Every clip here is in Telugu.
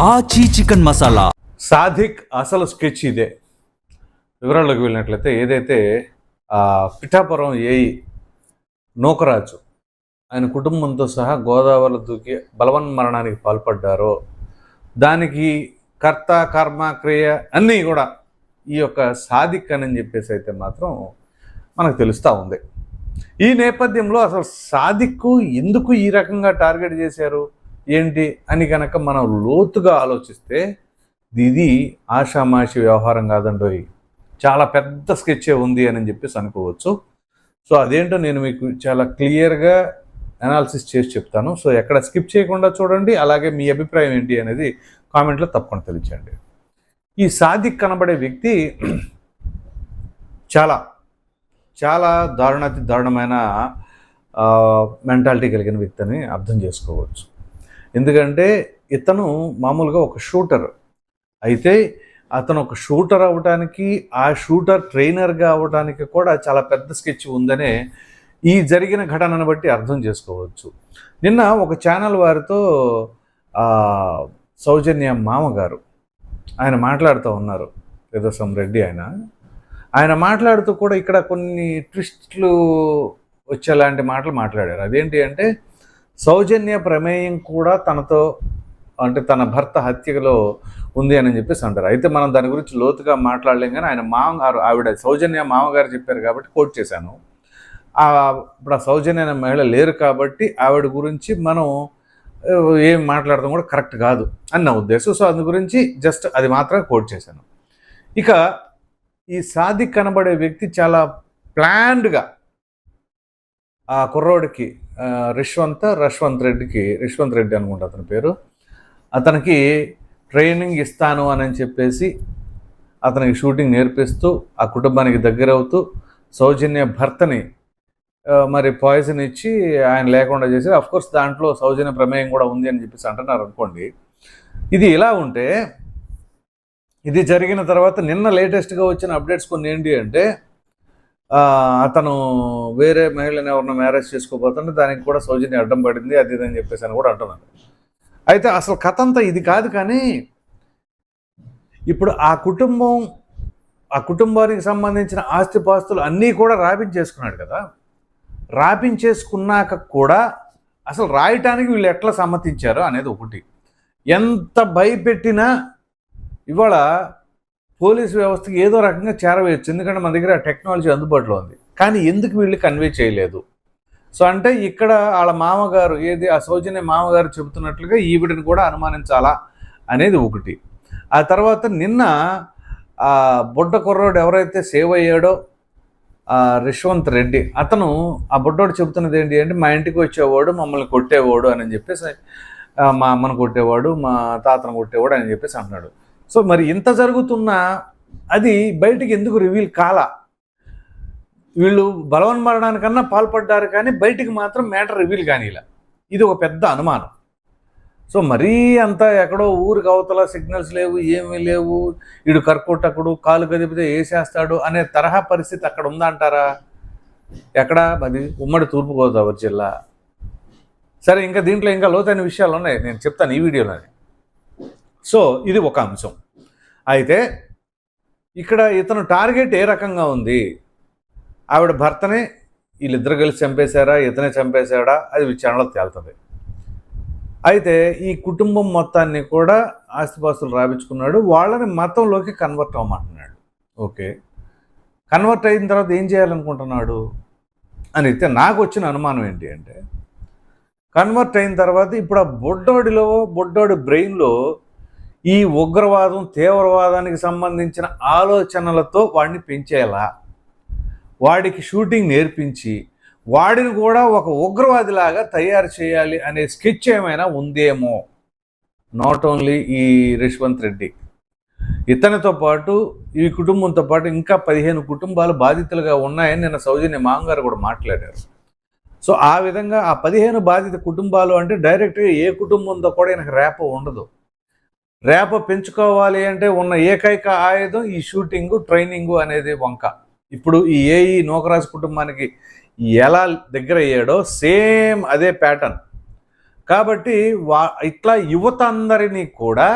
ఆచి చికెన్ మసాలా. సాదిక్ అసలు స్కెచ్ ఇదే. వివరాల్లోకి వెళ్ళినట్లయితే ఏదైతే పిఠాపురం ఏఈ నూకరాజు ఆయన కుటుంబంతో సహా గోదావరిలో దూకి బలవన్మరణానికి పాల్పడ్డారో దానికి కర్త కర్మ క్రియ అన్నీ కూడా ఈ యొక్క సాదిక్ అని చెప్పేసి అయితే మాత్రం మనకు తెలుస్తూ ఉంది. ఈ నేపథ్యంలో అసలు సాదిక్కు ఎందుకు ఈ రకంగా టార్గెట్ చేశారు ఏంటి అని కనుక మనం లోతుగా ఆలోచిస్తే ఇది ఆషామాషి వ్యవహారం కాదండోయ్, చాలా పెద్ద స్కెచ్చే ఉంది అని చెప్పేసి అనుకోవచ్చు. సో అదేంటో నేను మీకు చాలా క్లియర్గా అనాలిసిస్ చేసి చెప్తాను. సో ఎక్కడ స్కిప్ చేయకుండా చూడండి. అలాగే మీ అభిప్రాయం ఏంటి అనేది కామెంట్లో తప్పకుండా తెలియచేయండి. ఈ సాదిక్ కనబడే వ్యక్తి చాలా చాలా దారుణాతి దారుణమైన మెంటాలిటీ కలిగిన వ్యక్తి అని అర్థం చేసుకోవచ్చు. ఎందుకంటే ఇతను మామూలుగా ఒక షూటర్ అయితే అతను ఒక షూటర్ అవ్వడానికి, ఆ షూటర్ ట్రైనర్గా అవ్వడానికి కూడా చాలా పెద్ద స్కెచ్ ఉందనే ఈ జరిగిన ఘటనను బట్టి అర్థం చేసుకోవచ్చు. నిన్న ఒక ఛానల్ వారితో సౌజన్య మామగారు ఆయన మాట్లాడుతూ ఉన్నారు, ఏదో రెడ్డి ఆయన మాట్లాడుతూ కూడా ఇక్కడ కొన్ని ట్విస్ట్లు వచ్చేలాంటి మాటలు మాట్లాడారు. అదేంటి అంటే సౌజన్య ప్రమేయం కూడా తనతో అంటే తన భర్త హత్యలో ఉంది అని చెప్పేసి అంటారు. అయితే మనం దాని గురించి లోతుగా మాట్లాడలేం, కానీ ఆయన మామగారు, ఆవిడ సౌజన్య మామగారు చెప్పారు కాబట్టి కోట్ చేశాను. ఇప్పుడు ఆ సౌజన్య అనే మహిళ లేరు కాబట్టి ఆవిడ గురించి మనం ఏం మాట్లాడడం కూడా కరెక్ట్ కాదు అని నా ఉద్దేశం. సో అందు గురించి జస్ట్ అది మాత్రమే కోట్ చేశాను. ఇక ఈ సాదిక్ కనబడే వ్యక్తి చాలా ప్లాన్డ్గా ఆ కుర్రోడికి రిష్వంత్ రెడ్డి అనుకుంటా అతని పేరు, అతనికి ట్రైనింగ్ ఇస్తాను అని చెప్పేసి అతనికి షూటింగ్ నేర్పిస్తూ ఆ కుటుంబానికి దగ్గర అవుతూ సౌజన్య భర్తని మరి పాయిజన్ ఇచ్చి ఆయన లేకుండా చేసి, అఫ్కోర్స్ దాంట్లో సౌజన్య ప్రమేయం కూడా ఉంది అని చెప్పేసి అంటున్నారు అనుకోండి. ఇది ఇలా ఉంటే ఇది జరిగిన తర్వాత నిన్న లేటెస్ట్గా వచ్చిన అప్డేట్స్ కొన్ని ఏంటి అంటే అతను వేరే మహిళని ఎవరినో మ్యారేజ్ చేసుకోబోతుంటే దానికి కూడా సౌజన్య అడ్డం పడింది, అది ఇది అని చెప్పేసి అని కూడా అంటున్నాను. అయితే అసలు కథ అంతా ఇది కాదు, కానీ ఇప్పుడు ఆ కుటుంబానికి సంబంధించిన ఆస్తిపాస్తులు అన్నీ కూడా రాపించేసుకున్నాడు కదా. రాపించేసుకున్నాక కూడా అసలు రాయటానికి వీళ్ళు ఎట్లా సమ్మతించారో అనేది ఒకటి. ఎంత భయపెట్టినా ఇవాళ పోలీసు వ్యవస్థకి ఏదో రకంగా చేరవేయచ్చు, ఎందుకంటే మన దగ్గర టెక్నాలజీ అందుబాటులో ఉంది. కానీ ఎందుకు వీళ్ళు కన్వే చేయలేదు? సో అంటే ఇక్కడ వాళ్ళ మామగారు ఆ సౌజన్య మామగారు చెబుతున్నట్లుగా ఈవిడని కూడా అనుమానించాలా అనేది ఒకటి. ఆ తర్వాత నిన్న ఆ బుడ్డ కుర్రోడు ఎవరైతే సేవ్ అయ్యాడో రిష్వంత్ రెడ్డి, అతను ఆ బుడ్డోడు చెబుతున్నది ఏంటి అంటే మా ఇంటికి వచ్చేవాడు, మమ్మల్ని కొట్టేవాడు అని చెప్పేసి, మా అమ్మను కొట్టేవాడు, మా తాతను కొట్టేవాడు అని చెప్పేసి అంటున్నాడు. సో మరి ఇంత జరుగుతున్నా అది బయటికి ఎందుకు రివీల్ కాలా? వీళ్ళు బలవన్మరణానికన్నా పాల్పడ్డారు కానీ బయటికి మాత్రం మ్యాటర్ రివీల్ కానీలా. ఇది ఒక పెద్ద అనుమానం. సో మరీ అంతా ఎక్కడో ఊరికి అవతల సిగ్నల్స్ లేవు, ఏమీ లేవు, వీడు కర్కోటకుడు, కాలు కదిపితే వేసేస్తాడు అనే తరహా పరిస్థితి అక్కడ ఉందంటారా? ఎక్కడ? అది ఉమ్మడి తూర్పుగోదావరి జిల్లా. సరే, ఇంకా దీంట్లో ఇంకా లోతైన విషయాలు ఉన్నాయి, నేను చెప్తాను ఈ వీడియోలోనే. సో ఇది ఒక అంశం. అయితే ఇక్కడ ఇతను టార్గెట్ ఏ రకంగా ఉంది? ఆవిడ భర్తనే వీళ్ళిద్దరు కలిసి చంపేశారా, ఇతనే చంపేశాడా, అది విచారణలో తేలుతుంది. అయితే ఈ కుటుంబం మొత్తాన్ని కూడా ఆస్తిపాస్తులు రాపించుకున్నాడు, వాళ్ళని మతంలోకి కన్వర్ట్ అవ్వమంటున్నాడు. ఓకే, కన్వర్ట్ అయిన తర్వాత ఏం చేయాలనుకుంటున్నాడు అని అయితే నాకు వచ్చిన అనుమానం ఏంటి అంటే, కన్వర్ట్ అయిన తర్వాత ఇప్పుడు ఆ బుడ్డోడి బ్రెయిన్లో ఈ ఉగ్రవాదం, తీవ్రవాదానికి సంబంధించిన ఆలోచనలతో వాడిని పెంచేలా, వాడికి షూటింగ్ నేర్పించి వాడిని కూడా ఒక ఉగ్రవాదిలాగా తయారు చేయాలి అనే స్కెచ్ ఏమైనా ఉందేమో. నాట్ ఓన్లీ ఈ రిష్వంత్ రెడ్డి, ఇతనితో పాటు ఈ కుటుంబంతో పాటు ఇంకా 15 కుటుంబాలు బాధితులుగా ఉన్నాయని నిన్న సౌజన్య మామగారు కూడా మాట్లాడారు. సో ఆ విధంగా ఆ 15 బాధిత కుటుంబాలు అంటే డైరెక్ట్గా ఏ కుటుంబంతో కూడా ఈయనకు రేప ఉండదు. రేప పెంచుకోవాలి అంటే ఉన్న ఏకైక ఆయుధం ఈ షూటింగు, ట్రైనింగు అనేది వంక. ఇప్పుడు ఈ ఏఈ నూకరాజు కుటుంబానికి ఎలా దగ్గర అయ్యాడో సేమ్ అదే ప్యాటర్న్. కాబట్టి ఇట్లా యువత అందరినీ కూడా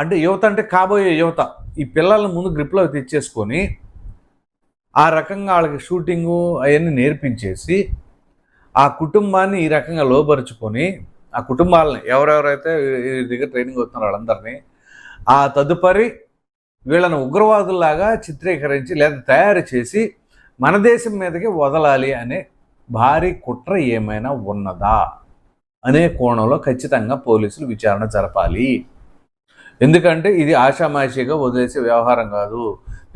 అంటే యువత అంటే కాబోయే యువత ఈ పిల్లల్ని ముందు గ్రిప్లో తెచ్చేసుకొని ఆ రకంగా వాళ్ళకి షూటింగు అవన్నీ నేర్పించేసి ఆ కుటుంబాన్ని ఈ రకంగా లోపరుచుకొని ఆ కుటుంబాలని ఎవరెవరైతే ఈ దగ్గర ట్రైనింగ్ అవుతున్నారో వాళ్ళందరినీ ఆ తదుపరి వీళ్ళని ఉగ్రవాదుల్లాగా చిత్రీకరించి లేదా తయారు చేసి మన దేశం మీదకి వదలాలి అనే భారీ కుట్ర ఏమైనా ఉన్నదా అనే కోణంలో ఖచ్చితంగా పోలీసులు విచారణ జరపాలి. ఎందుకంటే ఇది ఆషామాషిగా వదిలేసే వ్యవహారం కాదు.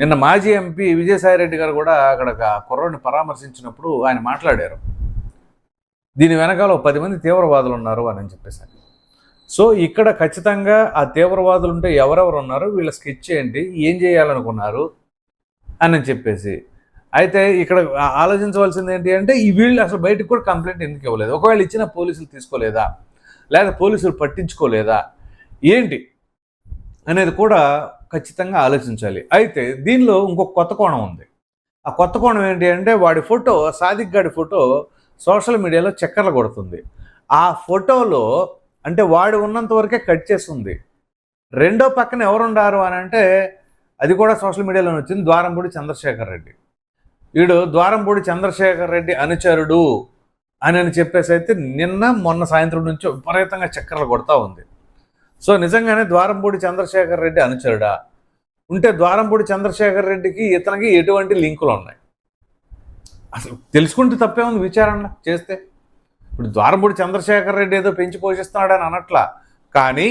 నిన్న మాజీ ఎంపీ విజయసాయిరెడ్డి గారు కూడా అక్కడ కుర్రోడిని పరామర్శించినప్పుడు ఆయన మాట్లాడారు, దీని వెనకాల 10 మంది తీవ్రవాదులు ఉన్నారు అని చెప్పేసి. సో ఇక్కడ ఖచ్చితంగా ఆ తీవ్రవాదులు ఉంటే ఎవరెవరు ఉన్నారు, వీళ్ళ స్కెచ్ ఏంటి, ఏం చేయాలనుకున్నారు అని చెప్పేసి. అయితే ఇక్కడ ఆలోచించవలసింది ఏంటి అంటే ఈ వీళ్ళు అసలు బయటకు కూడా కంప్లైంట్ ఎందుకు ఇవ్వలేదు, ఒకవేళ ఇచ్చిన పోలీసులు తీసుకోలేదా లేదా పోలీసులు పట్టించుకోలేదా ఏంటి అనేది కూడా ఖచ్చితంగా ఆలోచించాలి. అయితే దీనిలో ఇంకొక కొత్త కోణం ఉంది. ఆ కొత్త కోణం ఏంటి అంటే వాడి ఫోటో, సాదిక్ గాడి ఫోటో సోషల్ మీడియాలో చక్కర్లు కొడుతుంది. ఆ ఫోటోలో అంటే వాడు ఉన్నంత వరకే కట్ చేస్తుంది. రెండో పక్కన ఎవరుండారు అని అంటే అది కూడా సోషల్ మీడియాలో వచ్చింది, ద్వారంపూడి చంద్రశేఖర్ రెడ్డి. వీడు ద్వారంపూడి చంద్రశేఖర్ రెడ్డి అనుచరుడు అని చెప్పేసి అయితే నిన్న మొన్న సాయంత్రం నుంచి విపరీతంగా చక్కర్లు కొడతా ఉంది. సో నిజంగానే ద్వారంపూడి చంద్రశేఖర్ రెడ్డి అనుచరుడా ఉంటే ద్వారంపూడి చంద్రశేఖర్ రెడ్డికి ఇతనికి ఎటువంటి లింకులు ఉన్నాయి అసలు తెలుసుకుంటే తప్పే ఉంది విచారణ చేస్తే. ఇప్పుడు ద్వారంపూడి చంద్రశేఖర్ రెడ్డి ఏదో పెంచి పోషిస్తున్నాడని అనట్లా, కానీ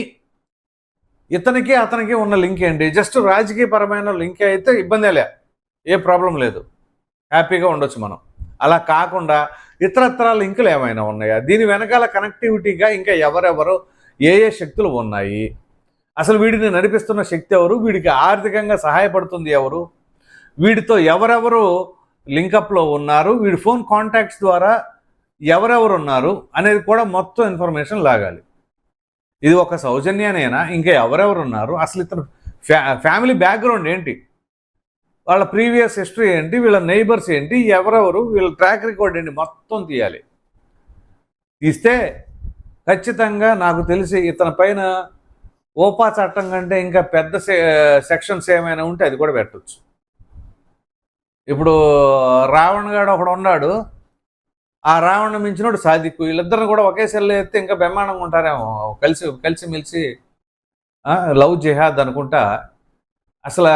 ఇతనికి అతనికి ఉన్న లింక్ ఏంటి, జస్ట్ రాజకీయపరమైన లింక్ అయితే ఇబ్బందే లే, ఏ ప్రాబ్లం లేదు, హ్యాపీగా ఉండొచ్చు మనం. అలా కాకుండా ఇతరత్ర లింకులు ఏమైనా ఉన్నాయా, దీని వెనకాల కనెక్టివిటీగా ఇంకా ఎవరెవరు ఏ శక్తులు ఉన్నాయి, అసలు వీడిని నడిపిస్తున్న శక్తి ఎవరు, వీడికి ఆర్థికంగా సహాయపడుతుంది ఎవరు, వీడితో ఎవరెవరు లింకప్లో ఉన్నారు, వీడి ఫోన్ కాంటాక్ట్స్ ద్వారా ఎవరెవరు ఉన్నారు అనేది కూడా మొత్తం ఇన్ఫర్మేషన్ లాగాలి. ఇది ఒక సౌజన్యానేనా, ఇంకా ఎవరెవరు ఉన్నారు, అసలు ఇతను ఫ్యామిలీ బ్యాక్గ్రౌండ్ ఏంటి, వాళ్ళ ప్రీవియస్ హిస్టరీ ఏంటి, వీళ్ళ నైబర్స్ ఏంటి, ఎవరెవరు, వీళ్ళ ట్రాక్ రికార్డ్ ఏంటి, మొత్తం తీయాలి. తీస్తే ఖచ్చితంగా నాకు తెలిసి ఇతని పైన ఓపా చట్టం కంటే ఇంకా పెద్ద సెక్షన్స్ ఏమైనా ఉంటే అది కూడా పెట్టవచ్చు. ఇప్పుడు రావణ్ గాడు ఒకడు ఉన్నాడు, ఆ రావణ్ మించినోడు సాదిక్, వీళ్ళిద్దరిని కూడా ఒకే సెల్లో ఎత్తే ఇంకా బ్రహ్మాండంగా ఉంటారేమో, కలిసిమెలిసి లవ్ జిహాద్ అనుకుంటా. అసలు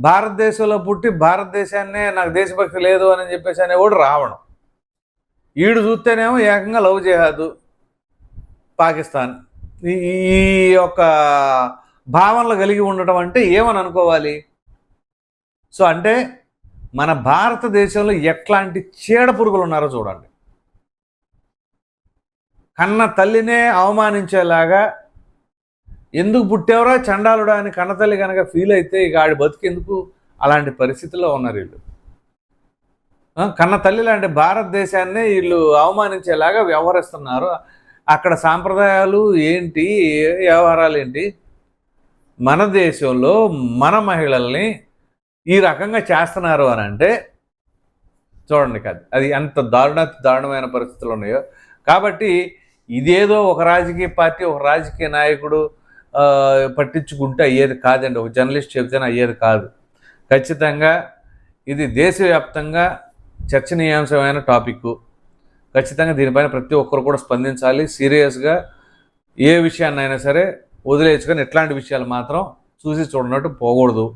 భారతదేశంలో పుట్టి భారతదేశాన్నే నాకు దేశభక్తి లేదు అని చెప్పేసి అనేవాడు రావణం. ఈడు చూస్తేనేమో ఏకంగా లవ్ జిహాద్ పాకిస్తాన్, ఈ యొక్క భావనలు కలిగి ఉండటం అంటే ఏమని అనుకోవాలి. సో అంటే మన భారతదేశంలో ఎట్లాంటి చీడ పురుగులు ఉన్నారో చూడండి. కన్న తల్లినే అవమానించేలాగా, ఎందుకు పుట్టేవరా చండాలుడా అని కన్నతల్లి కనుక ఫీల్ అయితే ఇక ఆడి బతికెందుకు, అలాంటి పరిస్థితుల్లో ఉన్నారు వీళ్ళు. కన్న తల్లి లాంటి భారతదేశాన్నే వీళ్ళు అవమానించేలాగా వ్యవహరిస్తున్నారు. అక్కడ సాంప్రదాయాలు ఏంటి, వ్యవహారాలు ఏంటి, మన దేశంలో మన మహిళల్ని ఈ రకంగా చేస్తున్నారు అని అంటే చూడండి కాదు, అది ఎంత దారుణమైన పరిస్థితులు ఉన్నాయో. కాబట్టి ఇదేదో ఒక రాజకీయ పార్టీ, ఒక రాజకీయ నాయకుడు పట్టించుకుంటే అయ్యేది కాదండి, ఒక జర్నలిస్ట్ చెబితేనే అయ్యేది కాదు. ఖచ్చితంగా ఇది దేశవ్యాప్తంగా చర్చనీయాంశమైన టాపిక్. ఖచ్చితంగా దీనిపైన ప్రతి ఒక్కరు కూడా స్పందించాలి. సీరియస్గా ఏ విషయాన్నైనా సరే వదిలేసుకొని ఇట్లాంటి విషయాలు మాత్రం చూసి చూడనట్టు పోకూడదు.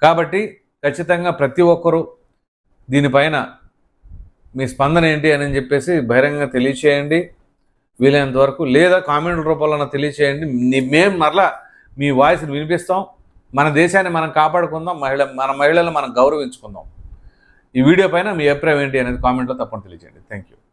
కాబట్టి ఖచ్చితంగా ప్రతి ఒక్కరూ దీనిపైన మీ స్పందన ఏంటి అని చెప్పేసి బహిరంగంగా తెలియచేయండి వీలైనంత వరకు, లేదా కామెంట్ రూపంలో తెలియచేయండి. మేము మరలా మీ వాయిస్ని వినిపిస్తాం. మన దేశాన్ని మనం కాపాడుకుందాం, మన మహిళలను మనం గౌరవించుకుందాం. ఈ వీడియో పైన మీ అభిప్రాయం ఏంటి అనేది కామెంట్లో తప్పకుండా తెలియచేయండి. Thank you.